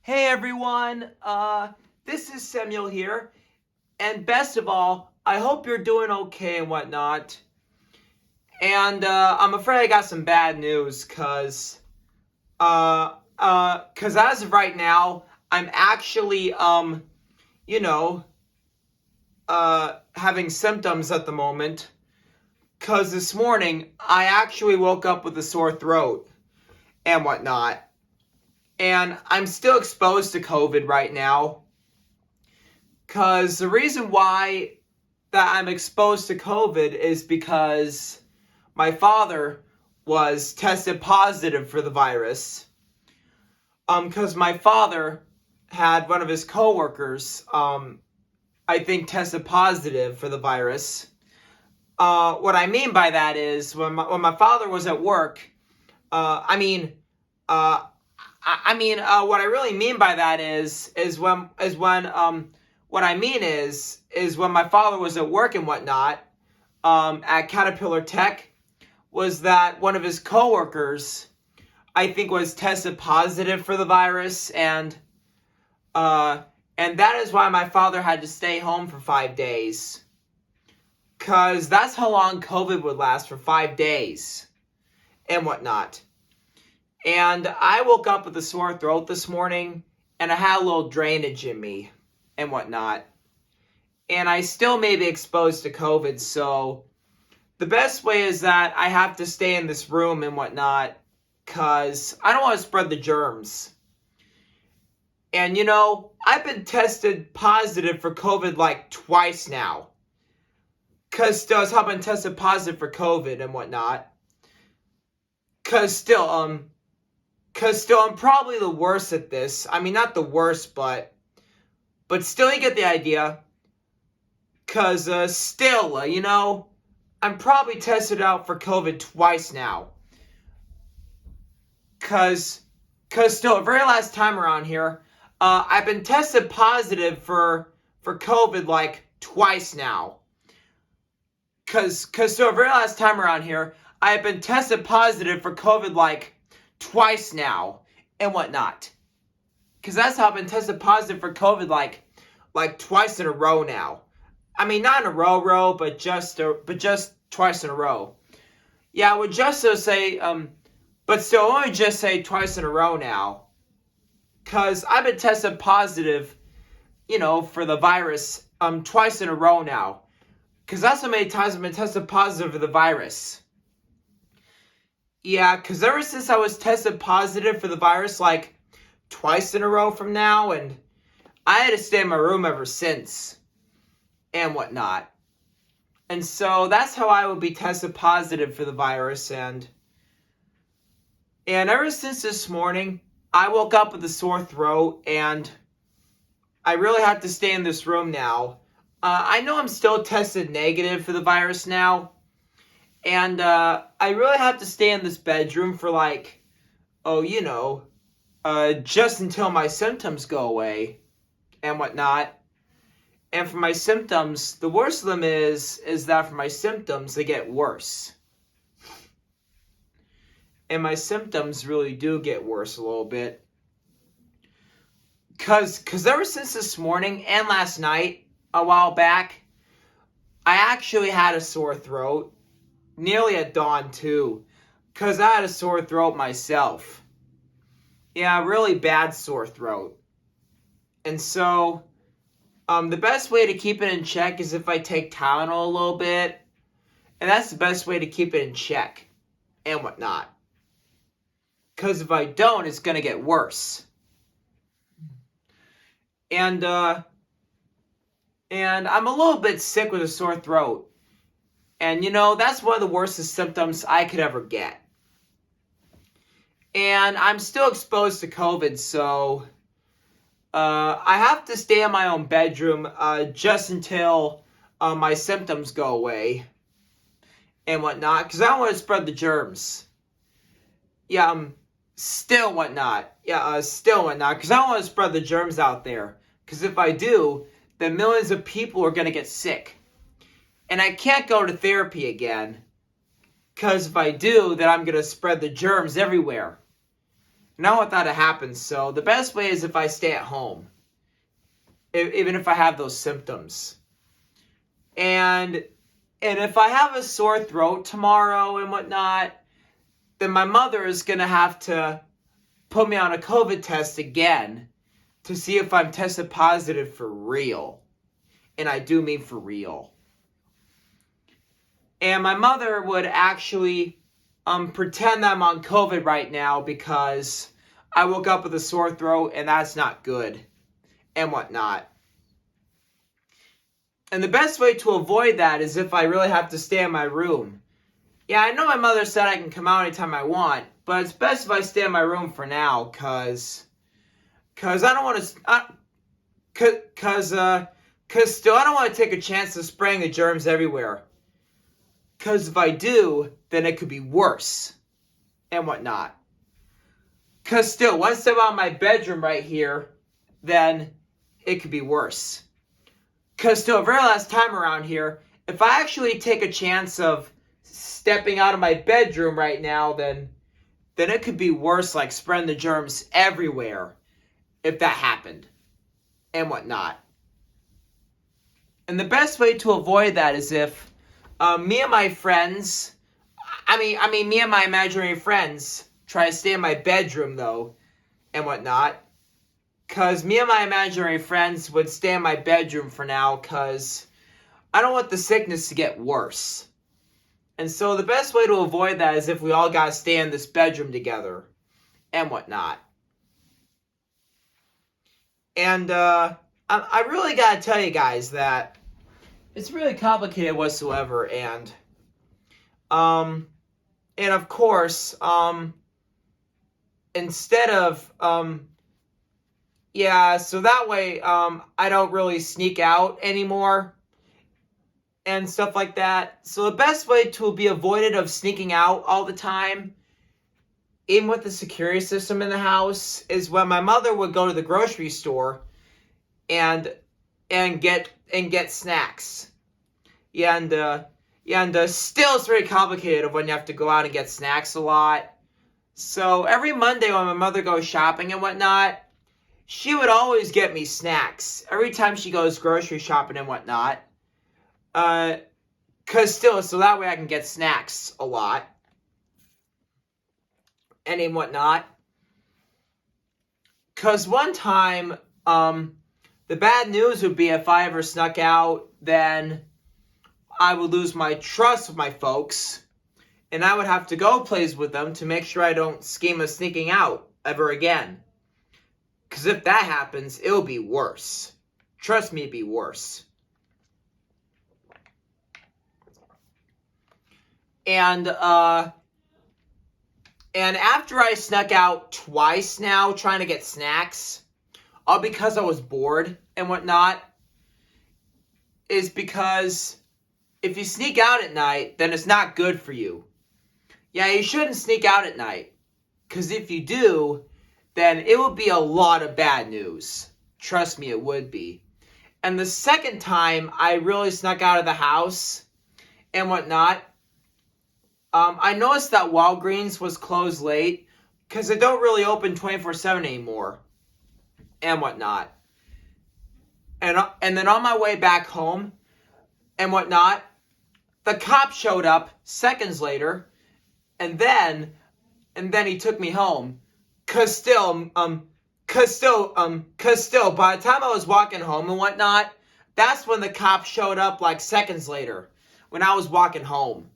Hey everyone, this is Samuel here, and best of all, I hope you're doing okay and whatnot. And I'm afraid I got some bad news, cause as of right now, I'm actually you know, having symptoms at the moment. Cause this morning I actually woke up with a sore throat and whatnot. And I'm still exposed to COVID right now. Because the reason why that I'm exposed to COVID is because my father was tested positive for the virus. Because my father had one of his coworkers, I think, tested positive for the virus. What I mean by that is when my father was at work, uh, I mean, uh, what I really mean by that is when what I mean is when my father was at work and whatnot, at Caterpillar Tech, was that one of his coworkers, I think, was tested positive for the virus, and that is why my father had to stay home for 5 days, cause that's how long COVID would last, for 5 days and whatnot. And I woke up with a sore throat this morning, and I had a little drainage in me and whatnot. And I still may be exposed to COVID, so the best way is that I have to stay in this room and whatnot, because I don't want to spread the germs. And I've been tested positive for COVID like twice now. Because I've been tested positive for COVID and whatnot. Because still, I'm probably the worst at this. I mean, not the worst, but still, you get the idea. Because I'm probably tested out for COVID twice now. Because still, the very last time around here, I've been tested positive for COVID like twice now. Because still, the very last time around here, I've been tested positive for COVID like twice now and whatnot. Because that's how I've been tested positive for COVID like twice in a row now. I mean, not in a row, but just twice in a row. Yeah, I would just say, but still only just say twice in a row now. Because I've been tested positive, for the virus, twice in a row now. Because that's how many times I've been tested positive for the virus. Yeah, because ever since I was tested positive for the virus, like, twice in a row from now, and I had to stay in my room ever since, and whatnot. And so that's how I would be tested positive for the virus, and ever since this morning, I woke up with a sore throat, and I really have to stay in this room now. I know I'm still tested negative for the virus now, and I really have to stay in this bedroom for just until my symptoms go away and whatnot. And for my symptoms, the worst of them is that for my symptoms, they get worse. And my symptoms really do get worse a little bit. Because ever since this morning and last night, a while back, I actually had a sore throat. Nearly at dawn, too. Because I had a sore throat myself. Yeah, really bad sore throat. And so, the best way to keep it in check is if I take Tylenol a little bit. And that's the best way to keep it in check. And whatnot. Because if I don't, it's going to get worse. And I'm a little bit sick with a sore throat. And, that's one of the worst symptoms I could ever get. And I'm still exposed to COVID, so I have to stay in my own bedroom just until my symptoms go away and whatnot, because I don't want to spread the germs. Yeah, still whatnot. Yeah, still whatnot, because I don't want to spread the germs out there. Because if I do, then millions of people are going to get sick. And I can't go to therapy again. Because if I do, then I'm going to spread the germs everywhere. And I don't want that to happen. So the best way is if I stay at home, even if I have those symptoms. And if I have a sore throat tomorrow and whatnot, then my mother is going to have to put me on a COVID test again to see if I'm tested positive for real. And I do mean for real. And my mother would actually pretend that I'm on COVID right now because I woke up with a sore throat and that's not good and whatnot. And the best way to avoid that is if I really have to stay in my room. Yeah, I know my mother said I can come out anytime I want, but it's best if I stay in my room for now, cause I don't want to, cause still I don't want to take a chance of spraying the germs everywhere. Cause if I do, then it could be worse, and whatnot. Cause still, once I'm out of my bedroom right here, then it could be worse. Cause still, very last time around here, if I actually take a chance of stepping out of my bedroom right now, then it could be worse, like spreading the germs everywhere, if that happened, and whatnot. And the best way to avoid that is if me and my friends, me and my imaginary friends, try to stay in my bedroom though, and whatnot. Cause me and my imaginary friends would stay in my bedroom for now, cause I don't want the sickness to get worse. And so the best way to avoid that is if we all gotta stay in this bedroom together, and whatnot. And I really gotta tell you guys that it's really complicated whatsoever, and of course, instead of so that way I don't really sneak out anymore and stuff like that. So the best way to be avoided of sneaking out all the time, even with the security system in the house, is when my mother would go to the grocery store and get snacks. And still it's very complicated when you have to go out and get snacks a lot. So every Monday when my mother goes shopping and whatnot, she would always get me snacks every time she goes grocery shopping and whatnot. So that way I can get snacks a lot. And whatnot. Cause one time, the bad news would be if I ever snuck out, then I would lose my trust with my folks. And I would have to go plays with them to make sure I don't scheme of sneaking out ever again. Because if that happens, it'll be worse. Trust me, it'll be worse. And after I snuck out twice now trying to get snacks, all because I was bored and whatnot, is because if you sneak out at night, then it's not good for you. Yeah, you shouldn't sneak out at night. Because if you do, then it would be a lot of bad news. Trust me, it would be. And the second time I really snuck out of the house and whatnot, I noticed that Walgreens was closed late because they don't really open 24/7 anymore and whatnot. And then on my way back home and whatnot, the cop showed up seconds later, and then he took me home. Cause still, by the time I was walking home and whatnot, that's when the cop showed up like seconds later, when I was walking home.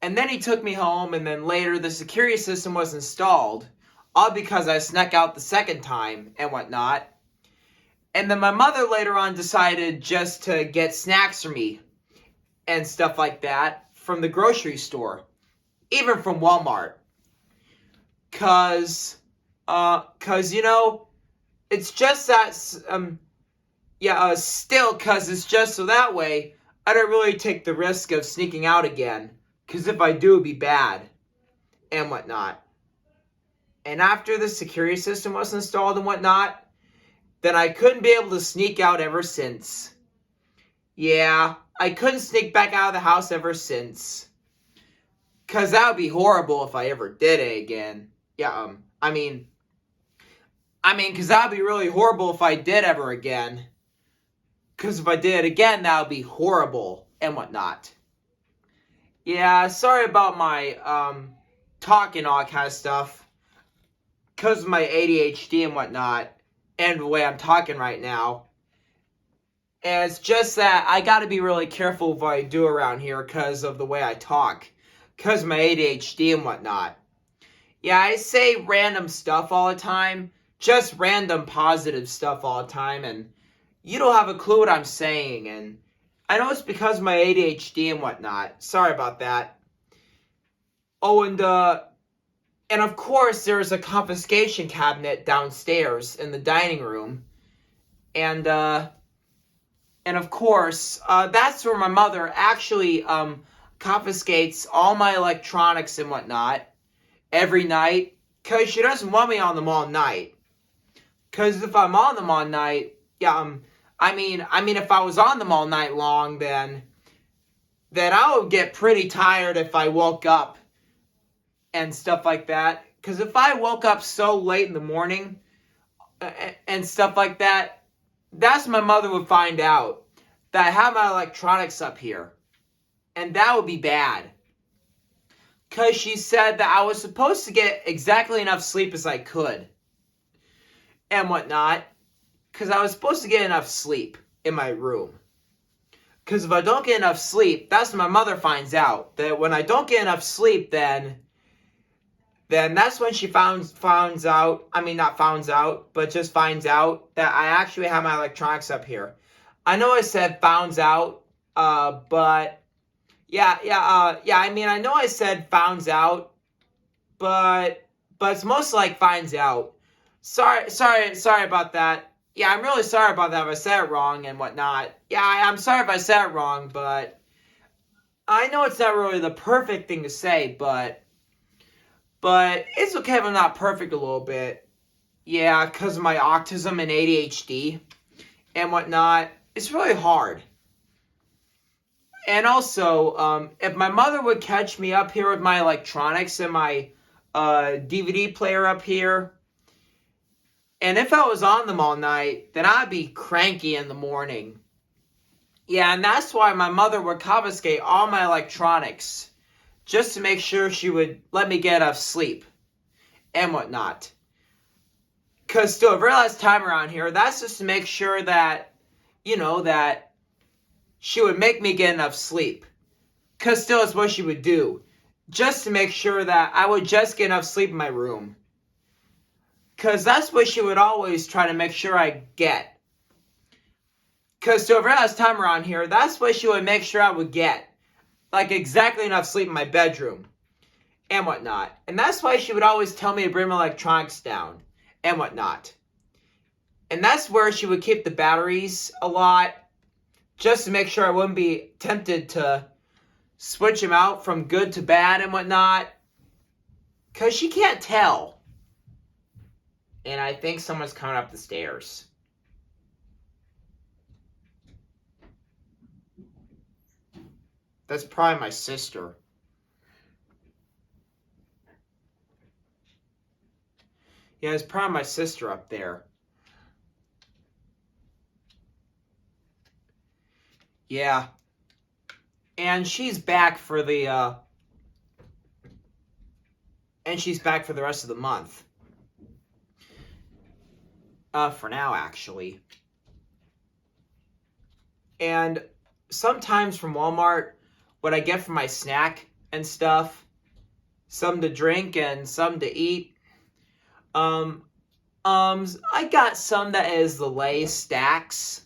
And then he took me home, and then later the security system was installed, all because I snuck out the second time and whatnot. And then my mother later on decided just to get snacks for me and stuff like that from the grocery store, even from Walmart. Cause you know, it's just that, cause it's just so that way I don't really take the risk of sneaking out again. Cause if I do, it'd be bad and whatnot. And after the security system was installed and whatnot, then I couldn't be able to sneak out ever since. Yeah, I couldn't sneak back out of the house ever since. Cause that would be horrible if I ever did it again. Yeah, I mean, because that would be really horrible if I did ever again. Because if I did it again, that would be horrible and whatnot. Yeah, sorry about my talk and all that kind of stuff. Because of my ADHD and whatnot, and the way I'm talking right now. And it's just that I got to be really careful of what I do around here because of the way I talk. Because of my ADHD and whatnot. Yeah, I say random stuff all the time. Just random positive stuff all the time. And you don't have a clue what I'm saying. And I know it's because of my ADHD and whatnot. Sorry about that. Oh, and of course, there's a confiscation cabinet downstairs in the dining room. And of course, that's where my mother actually confiscates all my electronics and whatnot every night. Because she doesn't want me on them all night. Because if I'm on them all night, yeah, I mean, if I was on them all night long, then I would get pretty tired if I woke up and stuff like that. Because if I woke up so late in the morning and stuff like that, that's when my mother would find out that I have my electronics up here. And that would be bad. Because she said that I was supposed to get exactly enough sleep as I could. And whatnot. Because I was supposed to get enough sleep in my room. Because if I don't get enough sleep, that's when my mother finds out. That when I don't get enough sleep, then that's when she finds out, I mean not finds out, but just finds out that I actually have my electronics up here. I know I said founds out, but I mean I know I said founds out, but it's most like finds out. Sorry about that. Yeah, I'm really sorry about that if I said it wrong and whatnot. Yeah, I'm sorry if I said it wrong, but I know it's not really the perfect thing to say, but it's okay if I'm not perfect a little bit. Yeah, because of my autism and ADHD and whatnot. It's really hard. And also, if my mother would catch me up here with my electronics and my DVD player up here, and if I was on them all night, then I'd be cranky in the morning. Yeah, and that's why my mother would confiscate all my electronics, just to make sure she would let me get enough sleep and whatnot. Because still, the very last time around here, that's just to make sure that, that she would make me get enough sleep. Because still, it's what she would do. Just to make sure that I would just get enough sleep in my room. Because that's what she would always try to make sure I get. Because still, the very last time around here, that's what she would make sure I would get. Like exactly enough sleep in my bedroom and whatnot. And that's why she would always tell me to bring my electronics down and whatnot. And that's where she would keep the batteries a lot, just to make sure I wouldn't be tempted to switch them out from good to bad and whatnot. Because she can't tell. And I think someone's coming up the stairs. That's probably my sister. Yeah, it's probably my sister up there. Yeah. And she's back for the rest of the month. For now, actually. And sometimes from Walmart, what I get for my snack and stuff, some to drink and some to eat. I got some that is the Lay's stacks.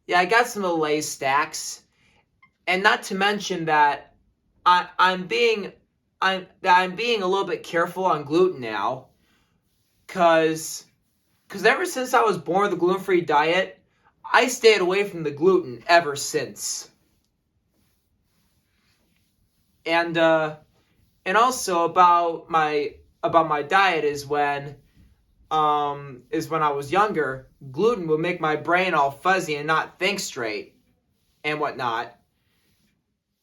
Yeah, I got some of the Lay's stacks, and not to mention that I'm being a little bit careful on gluten now, cause ever since I was born with the gluten-free diet, I stayed away from the gluten ever since. And also about my diet is when I was younger, gluten would make my brain all fuzzy and not think straight and whatnot.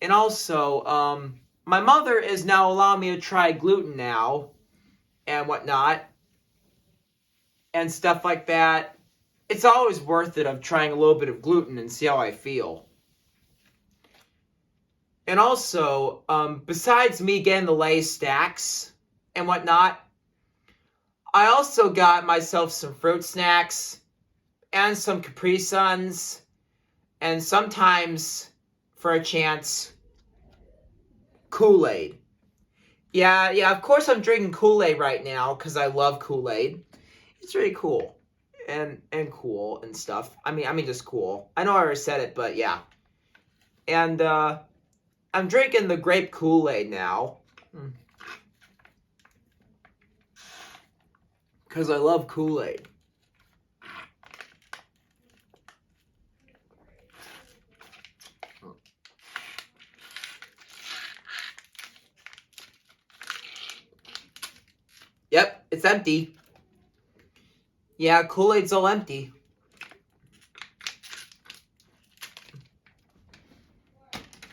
And also, my mother is now allowing me to try gluten now and whatnot, and stuff like that, it's always worth it of trying a little bit of gluten and see how I feel. And also, besides me getting the Lay's stacks and whatnot, I also got myself some fruit snacks and some Capri Suns, and sometimes, for a chance, Kool-Aid. Yeah, of course I'm drinking Kool-Aid right now because I love Kool-Aid. It's really cool. And cool and stuff. I mean just cool. I know I already said it, but yeah. And I'm drinking the grape Kool-Aid now. Because I love Kool-Aid. Yep, it's empty. Yeah, Kool-Aid's all empty.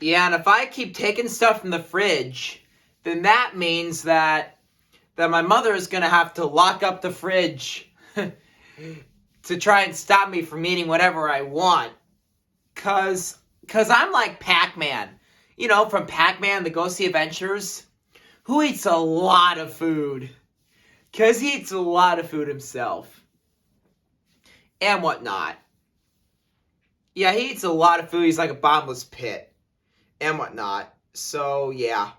Yeah, and if I keep taking stuff from the fridge, then that means that my mother is going to have to lock up the fridge to try and stop me from eating whatever I want. Cause I'm like Pac-Man. You know, from Pac-Man, the Ghostly Adventures, who eats a lot of food. Because he eats a lot of food himself. And whatnot. Yeah, he eats a lot of food. He's like a bottomless pit. And whatnot. So, yeah.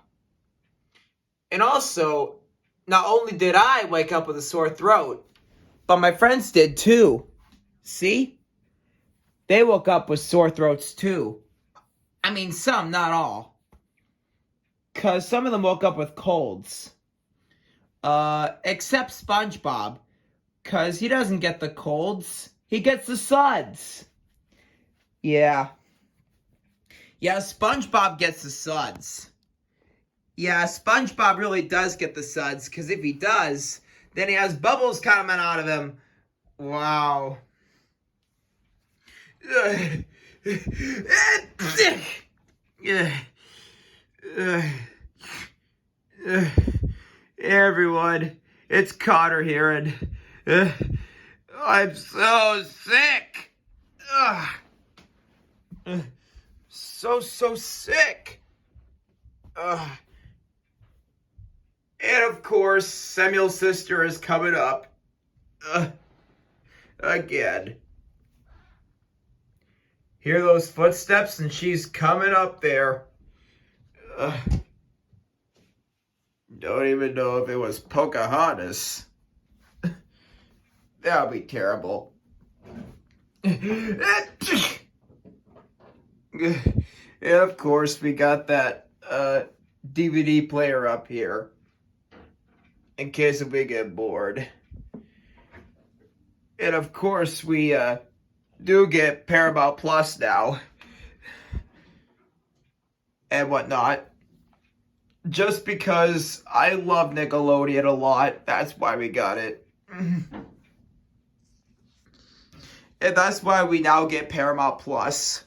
And also, not only did I wake up with a sore throat, but my friends did too. See? They woke up with sore throats too. I mean, some, not all. Because some of them woke up with colds. Except SpongeBob. Because he doesn't get the colds. He gets the suds. Yeah. Yeah, SpongeBob gets the suds. Yeah, SpongeBob really does get the suds. Because if he does, then he has bubbles coming out of him. Wow. Hey, everyone, it's Connor here, and I'm so sick. So sick. And of course, Samuel's sister is coming up again. Hear those footsteps, and she's coming up there. Don't even know if it was Pocahontas. That would be terrible. And of course, we got that DVD player up here. In case if we get bored. And of course, we do get Paramount Plus now. And whatnot. Just because I love Nickelodeon a lot. That's why we got it. And that's why we now get Paramount Plus.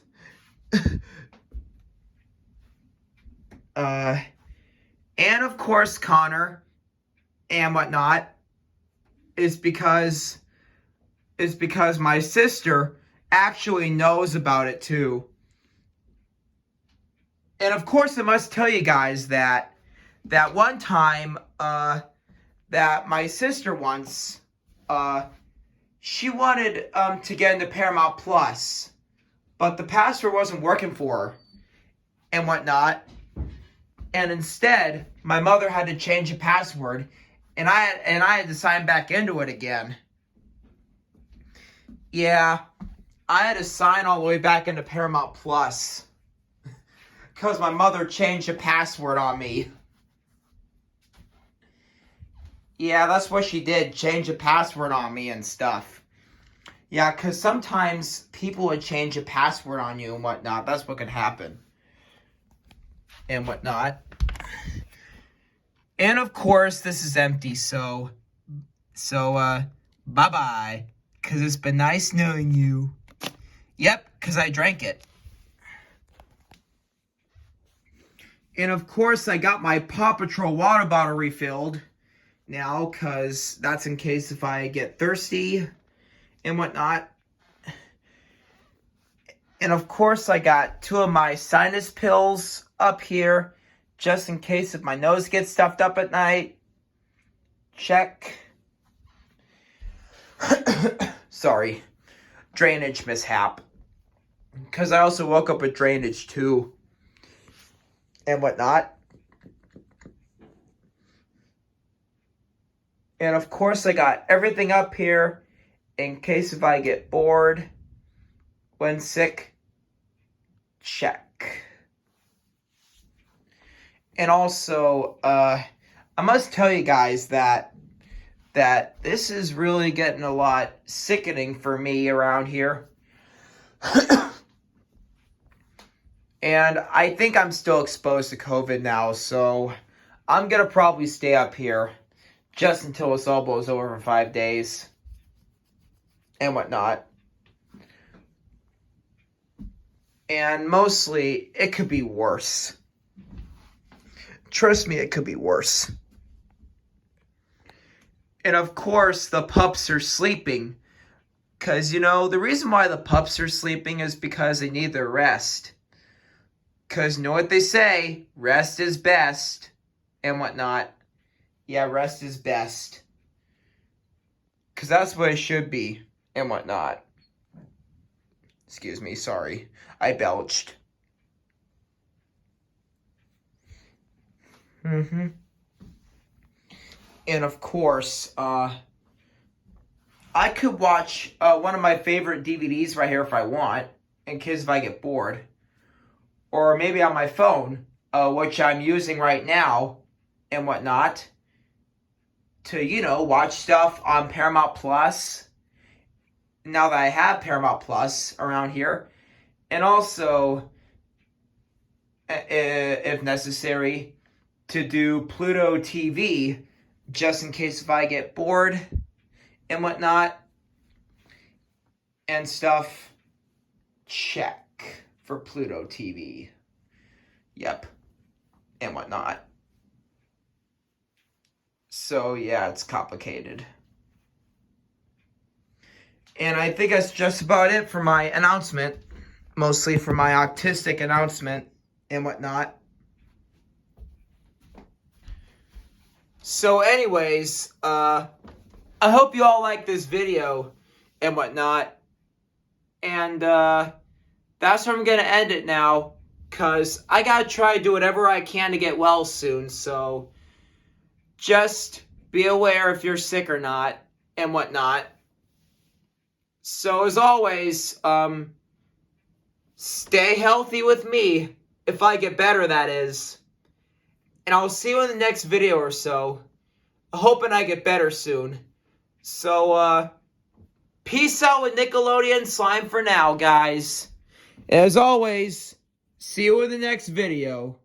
And of course, Connor and whatnot is because my sister actually knows about it too. And of course, I must tell you guys that one time that my sister once she wanted to get into Paramount Plus, but the password wasn't working for her and whatnot. And instead, my mother had to change the password, and I had to sign back into it again. Yeah, I had to sign all the way back into Paramount Plus because my mother changed the password on me. Yeah, that's what she did, change the password on me and stuff. Yeah, because sometimes people would change a password on you and whatnot. That's what could happen. And whatnot. And of course, this is empty, so bye-bye. Because it's been nice knowing you. Yep, because I drank it. And of course, I got my Paw Patrol water bottle refilled. now, because that's in case if I get thirsty and whatnot. And of course, I got 2 of my sinus pills up here, just in case if my nose gets stuffed up at night. Check. Sorry. Drainage mishap. Because I also woke up with drainage too. And whatnot. And of course, I got everything up here in case if I get bored when sick. Check. And also, I must tell you guys that this is really getting a lot sickening for me around here. And I think I'm still exposed to COVID now, so I'm going to probably stay up here just until this all blows over for 5 days and whatnot. And mostly, it could be worse. Trust me, it could be worse. And of course, the pups are sleeping. Because, the reason why the pups are sleeping is because they need their rest. Because you know what they say, rest is best and whatnot. Yeah, rest is best. Because that's what it should be and whatnot. Excuse me, sorry. I belched. And of course, I could watch one of my favorite DVDs right here if I want, in case if I get bored. Or maybe on my phone, which I'm using right now, and whatnot, to, watch stuff on Paramount Plus, now that I have Paramount Plus around here. And also, if necessary, to do Pluto TV, just in case if I get bored and whatnot, and stuff. Check for Pluto TV. Yep. And whatnot. So, yeah, it's complicated. And I think that's just about it for my announcement. Mostly for my autistic announcement and whatnot. So anyways, I hope you all like this video and whatnot. And that's where I'm going to end it now. Because I got to try to do whatever I can to get well soon. So just be aware if you're sick or not and whatnot. So as always, stay healthy with me. If I get better, that is. And I'll see you in the next video or so. Hoping I get better soon. So, peace out with Nickelodeon Slime for now, guys. As always, see you in the next video.